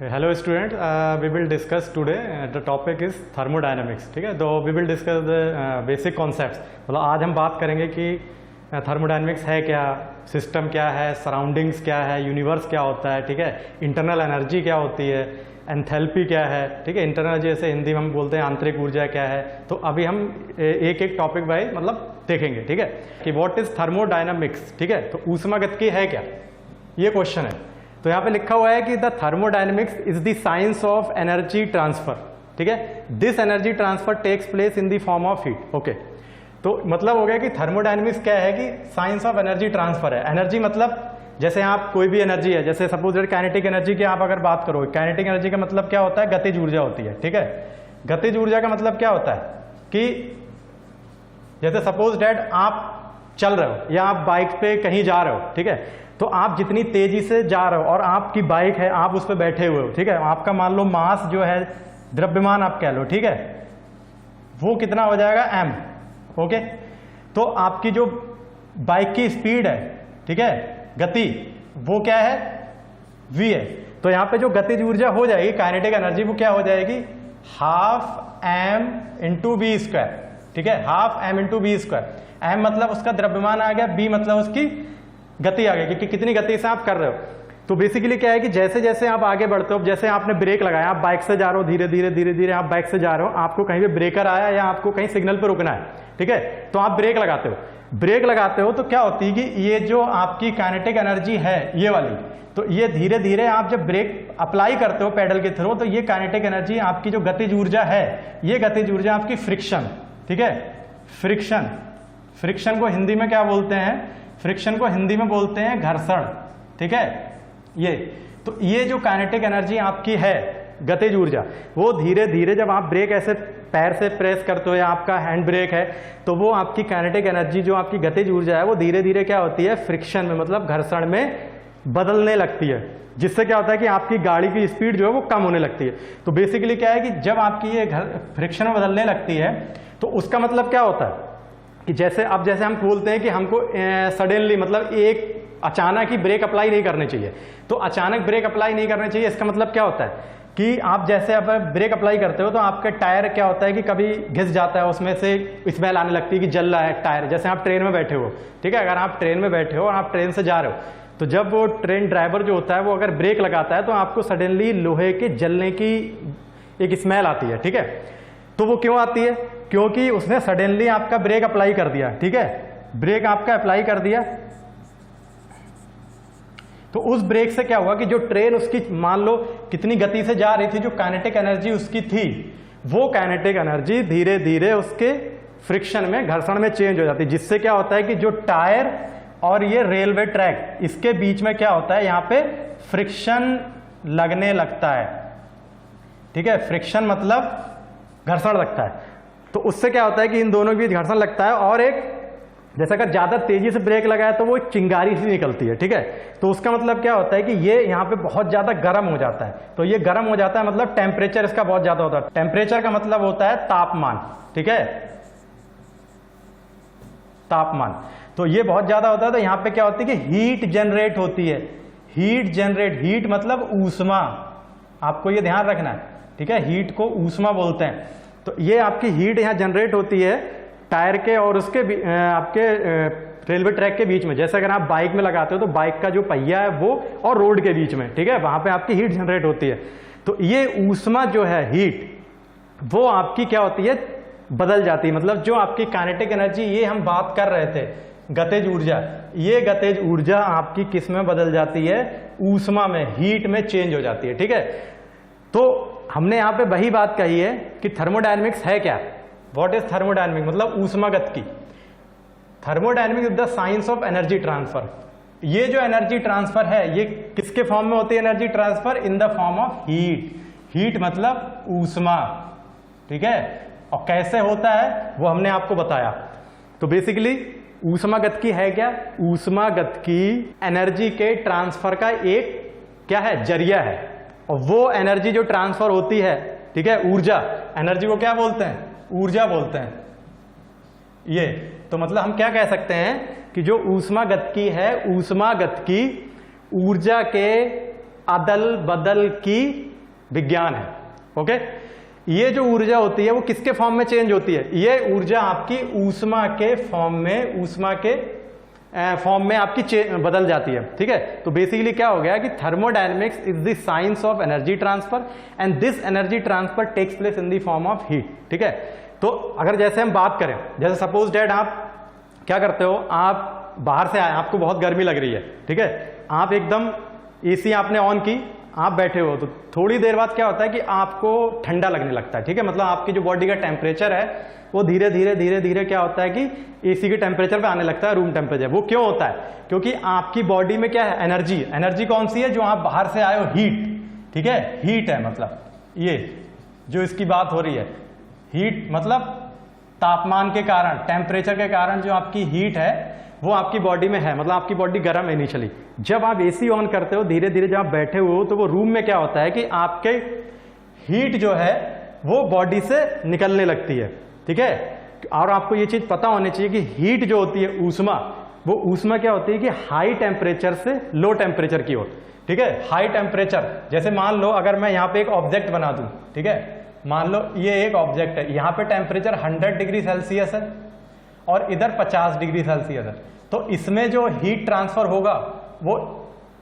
Hello student, we will discuss today the topic is thermodynamics. ठीक है, तो we will discuss the basic concepts. मतलब आज हम बात करेंगे कि थर्मोडायनेमिक्स है क्या, सिस्टम क्या है, सराउंडिंग्स क्या है, यूनिवर्स क्या होता है। ठीक है, इंटरनल एनर्जी क्या होती है, एंथैल्पी क्या है। ठीक है, इंटरनल जैसे हिंदी में हम बोलते हैं आंतरिक ऊर्जा क्या है। तो अभी हम एक एक टॉपिक वाइज मतलब देखेंगे। ठीक है, कि व्हाट इज थर्मोडायनेमिक्स। ठीक है, तो ऊष्मागतिकी है क्या, ये क्वेश्चन है। तो यहाँ पे लिखा हुआ है कि the thermodynamics is the science of energy transfer. ठीक है, this energy transfer takes place in the form of heat. Okay, तो मतलब हो गया कि थर्मोडायनेमिक्स क्या है कि साइंस ऑफ एनर्जी ट्रांसफर है। एनर्जी मतलब जैसे आप कोई भी एनर्जी है, जैसे सपोज दैट काइनेटिक एनर्जी की आप अगर बात करो, काइनेटिक एनर्जी का मतलब क्या होता है, गतिज ऊर्जा होती है। ठीक है, गतिज ऊर्जा का मतलब क्या होता है कि जैसे सपोज दैट आप चल रहे हो या आप बाइक पे कहीं जा रहे हो। ठीक है, तो आप जितनी तेजी से जा रहे हो और आपकी बाइक है, आप उस पर बैठे हुए हो। ठीक है, आपका मान लो मास जो है, द्रव्यमान आप कह लो। ठीक है, वो कितना हो जाएगा, m। ओके, तो आपकी जो बाइक की स्पीड है, ठीक है, गति, वो क्या है, v है। तो यहां पे जो गतिज ऊर्जा हो जाएगी, काइनेटिक एनर्जी, वो क्या हो जाएगी, half m into v square. ठीक है, half m into v square. m मतलब उसका द्रव्यमान आ गया, b मतलब उसकी गति आ गई कि कितनी गति से आप कर रहे हो। तो बेसिकली क्या है कि जैसे जैसे आप आगे बढ़ते हो, जैसे आपने ब्रेक लगाया, आप बाइक से जा रहे हो, धीरे धीरे धीरे धीरे आप बाइक से जा रहे हो, आपको कहीं पे ब्रेकर आया या आपको कहीं सिग्नल पे रुकना है। ठीक है, तो आप ब्रेक लगाते हो। ब्रेक लगाते हो तो क्या होती है कि ये जो आपकी काइनेटिक एनर्जी है, ये वाली, तो ये धीरे धीरे आप जब ब्रेक अप्लाई करते हो पेडल के थ्रू, तो ये काइनेटिक एनर्जी आपकी जो गतिज ऊर्जा है, ये गतिज ऊर्जा आपकी फ्रिक्शन। ठीक है, फ्रिक्शन, फ्रिक्शन को हिंदी में क्या बोलते हैं, फ्रिक्शन को हिंदी में बोलते हैं घर्षण। ठीक है, ये तो ये जो काइनेटिक एनर्जी आपकी है, गतिज ऊर्जा, वो धीरे धीरे जब आप ब्रेक ऐसे पैर से प्रेस करते हो या आपका हैंड ब्रेक है, तो वो आपकी काइनेटिक एनर्जी जो आपकी गतिज ऊर्जा है, वो धीरे धीरे क्या होती है, फ्रिक्शन में मतलब घर्षण में बदलने लगती है। जिससे क्या होता है कि आपकी गाड़ी की स्पीड जो है वो कम होने लगती है। तो बेसिकली क्या है कि जब आपकी ये फ्रिक्शन में बदलने लगती है, तो उसका मतलब क्या होता है कि जैसे अब जैसे हम बोलते हैं कि हमको सडनली मतलब एक अचानक ही ब्रेक अप्लाई नहीं करने चाहिए। तो अचानक ब्रेक अप्लाई नहीं करने चाहिए, इसका मतलब क्या होता है कि आप जैसे अब ब्रेक अप्लाई करते हो तो आपका टायर क्या होता है कि कभी घिस जाता है, उसमें से स्मेल आने लगती है कि जल रहा है टायर। जैसे आप ट्रेन में बैठे हो, ठीक है, अगर आप ट्रेन में बैठे हो और आप ट्रेन से जा रहे हो, तो जब वो ट्रेन ड्राइवर जो होता है वो अगर ब्रेक लगाता है तो आपको सडनली लोहे के जलने की एक स्मेल आती है। ठीक है, तो वो क्यों आती है, क्योंकि उसने सडनली आपका ब्रेक अप्लाई कर दिया। ठीक है, ब्रेक आपका अप्लाई कर दिया, तो उस ब्रेक से क्या हुआ कि जो ट्रेन उसकी मान लो कितनी गति से जा रही थी, जो काइनेटिक एनर्जी उसकी थी, वो काइनेटिक एनर्जी धीरे धीरे उसके फ्रिक्शन में, घर्षण में चेंज हो जाती है। जिससे क्या होता है कि जो टायर और ये रेलवे ट्रैक, इसके बीच में क्या होता है, यहाँ पे फ्रिक्शन लगने लगता है। ठीक है, फ्रिक्शन मतलब घर्षण लगता है। तो उससे क्या होता है कि इन दोनों के बीच घर्षण लगता है, और एक जैसे अगर ज्यादा तेजी से ब्रेक लगाए तो वो एक चिंगारी सी निकलती है। ठीक है, तो उसका मतलब क्या होता है कि ये यहाँ पे बहुत ज्यादा गर्म हो जाता है। तो ये गर्म हो जाता है मतलब टेम्परेचर इसका बहुत ज्यादा होता है। टेम्परेचर का मतलब होता है तापमान। ठीक है, तापमान, तो ये बहुत ज्यादा होता है। तो यहाँ पे क्या होती है कि हीट जनरेट होती है। हीट जनरेट, हीट मतलब ऊष्मा, आपको ये ध्यान रखना है। ठीक है, हीट को ऊष्मा बोलते हैं। तो ये आपकी हीट यहाँ जनरेट होती है टायर के और उसके आपके रेलवे ट्रैक के बीच में। जैसे अगर आप बाइक में लगाते हो तो बाइक का जो पहिया है वो और रोड के बीच में, ठीक है, वहां पे आपकी हीट जनरेट होती है। तो ये ऊष्मा जो है, हीट, वो आपकी क्या होती है, बदल जाती है। मतलब जो आपकी काइनेटिक एनर्जी, ये हम बात कर रहे थे गतिज ऊर्जा, ये गतिज ऊर्जा आपकी किस में बदल जाती है, ऊष्मा में, हीट में चेंज हो जाती है। ठीक है, तो हमने यहां पे वही बात कही है कि थर्मोडायनेमिक्स है क्या, व्हाट इज थर्मोडायनेमिक्स, मतलब ऊष्मागतिकी। Thermodynamics is the science of energy transfer. ये जो एनर्जी ट्रांसफर है, ये किसके फॉर्म में होती है energy transfer, in the form of heat. Heat मतलब ऊष्मा। ठीक है, और कैसे होता है वो हमने आपको बताया। तो बेसिकली ऊष्मागतिकी है क्या, ऊष्मागतिकी एनर्जी के ट्रांसफर का एक क्या है, जरिया है। और वो एनर्जी जो ट्रांसफर होती है, ठीक है, ऊर्जा, एनर्जी को क्या बोलते हैं, ऊर्जा बोलते हैं। ये तो मतलब हम क्या कह सकते हैं कि जो ऊष्मागतिकी है, ऊष्मागतिकी ऊर्जा के अदल बदल की विज्ञान है। ओके, ये जो ऊर्जा होती है वो किसके फॉर्म में चेंज होती है? ये ऊर्जा आपकी ऊष्मा के फॉर्म में आपकी बदल जाती है। ठीक है, तो बेसिकली क्या हो गया कि thermodynamics is the science of energy transfer and this energy transfer takes place in the form of heat. ठीक है, तो अगर जैसे हम बात करें, जैसे सपोज डैट आप क्या करते हो, आप बाहर से आए, आपको बहुत गर्मी लग रही है। ठीक है, आप एकदम एसी आपने ऑन की, आप बैठे हो, तो थोड़ी देर बाद क्या होता है कि आपको ठंडा लगने लगता है। ठीक है, मतलब आपकी जो बॉडी का टेम्परेचर है वो धीरे धीरे क्या होता है कि एसी के टेम्परेचर पे आने लगता है, रूम टेम्परेचर। वो क्यों होता है? क्योंकि आपकी बॉडी में क्या है? एनर्जी कौन सी है? जो आप बाहर से आए हो, हीट। ठीक है, हीट है, मतलब ये जो इसकी बात हो रही है, हीट मतलब तापमान के कारण, टेम्परेचर के कारण जो आपकी हीट है वो आपकी बॉडी में है, मतलब आपकी बॉडी गर्म है इनिशियली। जब आप एसी ऑन करते हो, धीरे धीरे जब आप बैठे हुए हो, तो वो रूम में क्या होता है कि आपके हीट जो है वो बॉडी से निकलने लगती है। ठीक है, और आपको ये चीज पता होनी चाहिए कि हीट जो होती है, ऊष्मा, वो ऊष्मा क्या होती है कि हाई टेम्परेचर से लो टेम्परेचर की ओर। ठीक है, हाई टेम्परेचर, जैसे मान लो अगर मैं यहाँ पे एक ऑब्जेक्ट बना दूं, ठीक है, मान लो ये एक ऑब्जेक्ट है, यहाँ पे टेम्परेचर 100 डिग्री सेल्सियस है और इधर 50 डिग्री सेल्सियस है, तो इसमें जो हीट ट्रांसफर होगा वो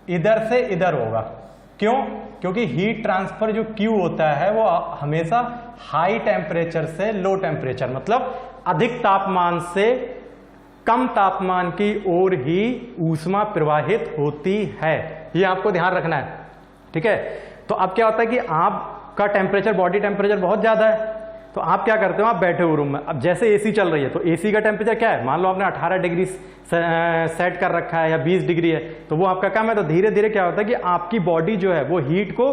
इधर से इधर होगा। क्यों? क्योंकि हीट ट्रांसफर जो Q होता है वो हमेशा हाई टेम्परेचर से लो टेम्परेचर, मतलब अधिक तापमान से कम तापमान की ओर ही ऊष्मा प्रवाहित होती है। ये आपको ध्यान रखना है। ठीक है, तो अब क्या होता है कि आपका टेम्परेचर, बॉडी टेम्परेचर बहुत ज्यादा है, तो आप क्या करते हो, आप बैठे हो रूम में, अब जैसे एसी चल रही है तो एसी का टेम्परेचर क्या है, मान लो आपने 18 डिग्री सेट कर रखा है या 20 डिग्री है, तो वो आपका कम है, तो धीरे धीरे क्या होता है कि आपकी बॉडी जो है वो हीट को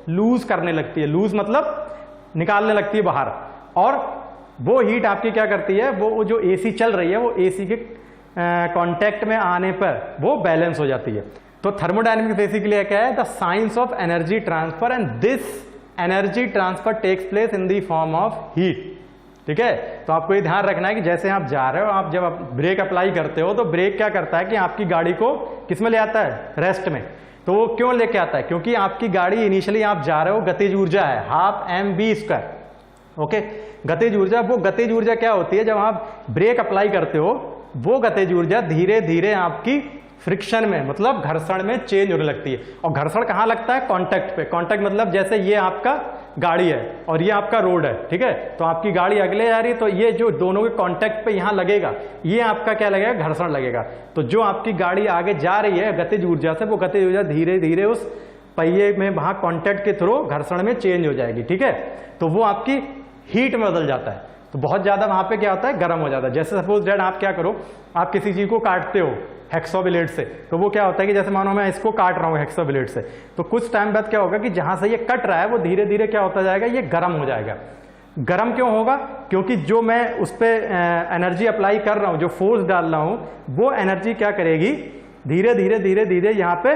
लूज करने लगती है। लूज मतलब निकालने लगती है बाहर, और वो हीट आपकी क्या करती है, वो जो एसी चल रही है वो एसी के कांटेक्ट में आने पर वो बैलेंस हो जाती है। तो थर्मोडायनेमिक्स बेसिकली क्या है? The science of energy transfer and this energy transfer takes place in the form of heat. ठीक है, तो आपको ये ध्यान रखना है कि जैसे आप जा रहे हो, आप जब आप ब्रेक अप्लाई करते हो तो ब्रेक क्या करता है कि आपकी गाड़ी को किस में ले आता है? रेस्ट में। तो वो क्यों लेके आता है? क्योंकि आपकी गाड़ी इनिशियली आप जा रहे हो, गतिज ऊर्जा है 12 mv²। ओके, गतिज ऊर्जा, वो गतिज ऊर्जा क्या होती है? जब आप ब्रेक अप्लाई करते हो, वो गतिज ऊर्जा धीरे धीरे आपकी फ्रिक्शन में, मतलब घर्षण में चेंज होने लगती है। और घर्षण कहां लगता है? कांटेक्ट पे। कांटेक्ट मतलब जैसे ये आपका गाड़ी है और ये आपका रोड है। ठीक है, तो आपकी गाड़ी अगले जा रही है, तो ये जो दोनों के कांटेक्ट पे यहां लगेगा, ये आपका क्या लगेगा? घर्षण लगेगा। तो जो आपकी गाड़ी आगे जा रही है गतिज ऊर्जा से, वो गतिज ऊर्जा धीरे धीरे उस पहिए में वहां कांटेक्ट के थ्रू घर्षण में चेंज हो जाएगी। ठीक है, तो वो आपकी हीट में बदल जाता है, तो बहुत ज्यादा वहां पे क्या होता है? गर्म हो जाता है। जैसे सपोज दैट आप क्या करो, आप किसी चीज को काटते हो हेक्सो ब्लेड से, तो वो क्या होता है कि जैसे मानो मैं इसको काट रहा हूँ हेक्सो ब्लेड से, तो कुछ टाइम बाद क्या होगा कि जहां से ये कट रहा है वो धीरे धीरे क्या होता जाएगा? ये गर्म हो जाएगा। गर्म क्यों होगा? क्योंकि जो मैं उस पर एनर्जी अप्लाई कर रहा हूँ, जो फोर्स डाल रहा हूँ, वो एनर्जी क्या करेगी? धीरे धीरे यहाँ पे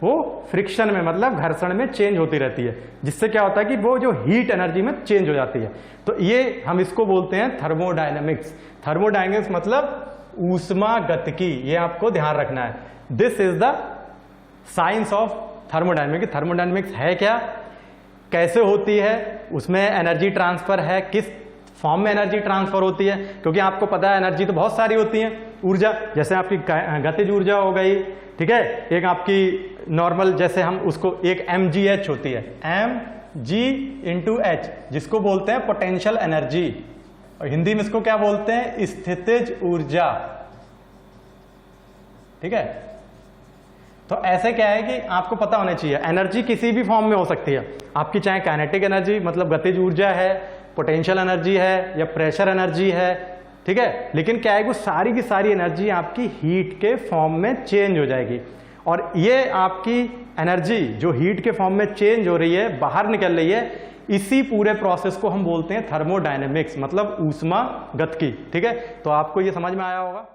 वो फ्रिक्शन में, मतलब घर्षण में चेंज होती रहती है, जिससे क्या होता है कि वो जो हीट एनर्जी में चेंज हो जाती है। तो ये हम इसको बोलते हैं थर्मोडायनेमिक्स। थर्मोडायनेमिक्स मतलब ऊष्मा गतिकी, ये आपको ध्यान रखना है। This is the science of thermodynamics. Thermodynamics है क्या, कैसे होती है, उसमें एनर्जी ट्रांसफर है, किस फॉर्म में एनर्जी ट्रांसफर होती है, क्योंकि आपको पता है एनर्जी तो बहुत सारी होती है। ऊर्जा जैसे आपकी गतिज ऊर्जा हो गई, ठीक है, एक आपकी नॉर्मल, जैसे हम उसको एक mgh होती है, mg/h, जिसको बोलते हैं पोटेंशियल एनर्जी, और हिंदी में इसको क्या बोलते हैं? स्थितिज ऊर्जा। ठीक है, तो ऐसे क्या है कि आपको पता होना चाहिए, एनर्जी किसी भी फॉर्म में हो सकती है आपकी, चाहे काइनेटिक एनर्जी मतलब गतिज ऊर्जा है, पोटेंशियल एनर्जी है, या प्रेशर एनर्जी है। ठीक है, लेकिन क्या है वो सारी की सारी एनर्जी आपकी हीट के फॉर्म में चेंज हो जाएगी, और ये आपकी एनर्जी जो हीट के फॉर्म में चेंज हो रही है, बाहर निकल रही है, इसी पूरे प्रोसेस को हम बोलते हैं थर्मोडायनेमिक्स, मतलब ऊष्मा गतिकी। ठीक है, तो आपको ये समझ में आया होगा।